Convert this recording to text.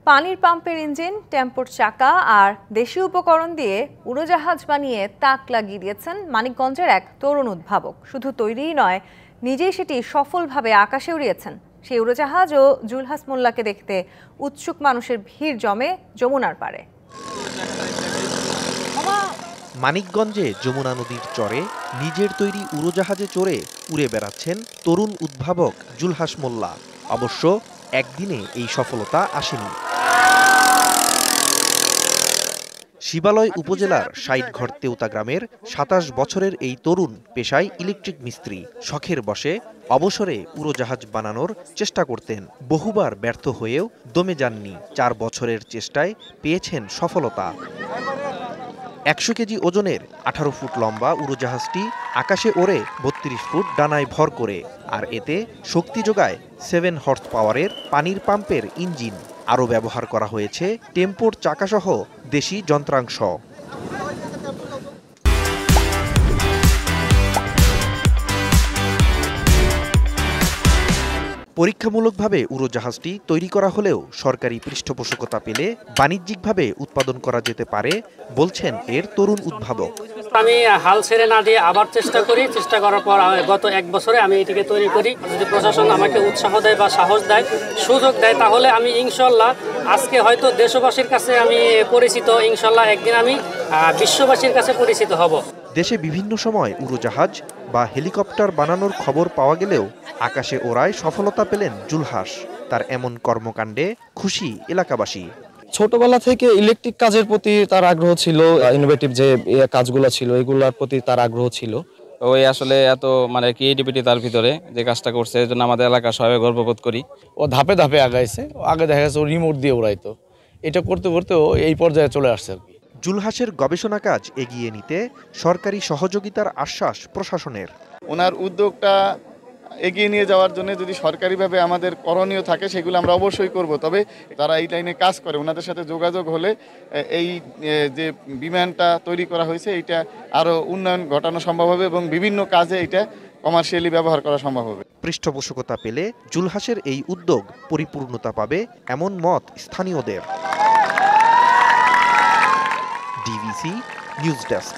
পানির পাম্পের ইঞ্জিন, টেম্পোর চাকা আর দেশীয় উপকরণ দিয়ে উড়োজাহাজ বানিয়ে তাক লাগিয়ে দিয়েছেন মানিকগঞ্জের এক তরুণ উদ্ভাবক। শুধু তৈরিই নয়, নিজেই সেটি সফলভাবে আকাশে উড়িয়েছেন। সেই উড়োজাহাজ ও জুলহাস মোল্লাকে দেখতে উৎসুক মানুষের ভিড় জমে যমুনার পাড়ে। মানিকগঞ্জে যমুনা নদীর চরে নিজের তৈরি উড়োজাহাজে চড়ে উড়ে বেড়াচ্ছেন তরুণ উদ্ভাবক জুলহাস মোল্লা। অবশ্য একদিনে এই সফলতা আসেনি। শিবালয় উপজেলার ৬০ ঘর তেওতা গ্রামের ২৭ বছরের এই তরুণ পেশায় ইলেকট্রিক মিস্ত্রি। শখের বশে অবসরে উড়োজাহাজ বানানোর চেষ্টা করতেন। বহুবার ব্যর্থ হয়েও দমে যাননি। ৪ বছরের চেষ্টায় পেয়েছেন সফলতা। ১০০ কেজি ওজনের ১৮ ফুট লম্বা উড়োজাহাজটি আকাশে ওড়ে ৩২ ফুট ডানায় ভর করে। আর এতে শক্তি যোগায় 7 হর্স পাওয়ারের পানির পাম্পের ইঞ্জিন। আরও ব্যবহার করা হয়েছে টেম্পোর চাকাসহ দেশি যন্ত্রাংশ। পরীক্ষামূলকভাবে উড়োজাহাজটি তৈরি করা হলেও সরকারি পৃষ্ঠপোষকতা পেলে বাণিজ্যিকভাবে উৎপাদন করা যেতে পারে বলছেন এর তরুণ উদ্ভাবক। আমি হাল ছেড়ে না দিয়ে আবার চেষ্টা করার পর গত ১ বছরে আমি এটিকে তৈরি করি। যদি প্রশাসন আমাকে উৎসাহ দেয় বা সাহস দেয়, সুযোগ দেয়, তাহলে আমি ইনশাল্লাহ আজকে হয়তো দেশবাসীর কাছে আমি পরিচিত, ইনশাল্লাহ একদিন আমি বিশ্ববাসীর কাছে পরিচিত হব। দেশে বিভিন্ন সময় উড়োজাহাজ বা হেলিকপ্টার বানানোর খবর পাওয়া গেলেও আকাশে ওড়ায় সফলতা পেলেন জুলহাস। তার এমন কর্মকাণ্ডে খুশি এলাকাবাসী। ছোটবেলা থেকে ইলেকট্রিক কাজের প্রতি তার আগ্রহ ছিল, ইনোভেটিভ যে কাজগুলো ছিল এগুলোর প্রতি তার আগ্রহ ছিল। ওই আসলে এত ক্রিয়েটিভিটি তার ভিতরে যে কাজটা করছে, এর জন্য আমাদের এলাকা সবাই গর্ববোধ করি। ও ধাপে ধাপে আগাইছে। আগে দেখা গেছে ও রিমোট দিয়ে উড়াইতো, এটা করতে করতে ও এই পর্যায়ে চলে আসছে আর কি। জুলহাসের গবেষণা কাজ এগিয়ে নিতে সরকারি সহযোগিতার আশ্বাস প্রশাসনের। ওনার উদ্যোগটা এগিয়ে নিয়ে যাওয়ার জন্য যদি সরকারিভাবে আমাদের করণীয় থাকে সেগুলো আমরা অবশ্যই করব। তবে তারা এই লাইনে কাজ করে, ওনাদের সাথে যোগাযোগ হলে এই যে বিমানটা তৈরি করা হয়েছে এইটা আরও উন্নয়ন ঘটানো সম্ভব হবে এবং বিভিন্ন কাজে এটা কমার্শিয়ালি ব্যবহার করা সম্ভব হবে। পৃষ্ঠপোষকতা পেলে জুলহাসের এই উদ্যোগ পরিপূর্ণতা পাবে এমন মত স্থানীয়দের। DVC news desk.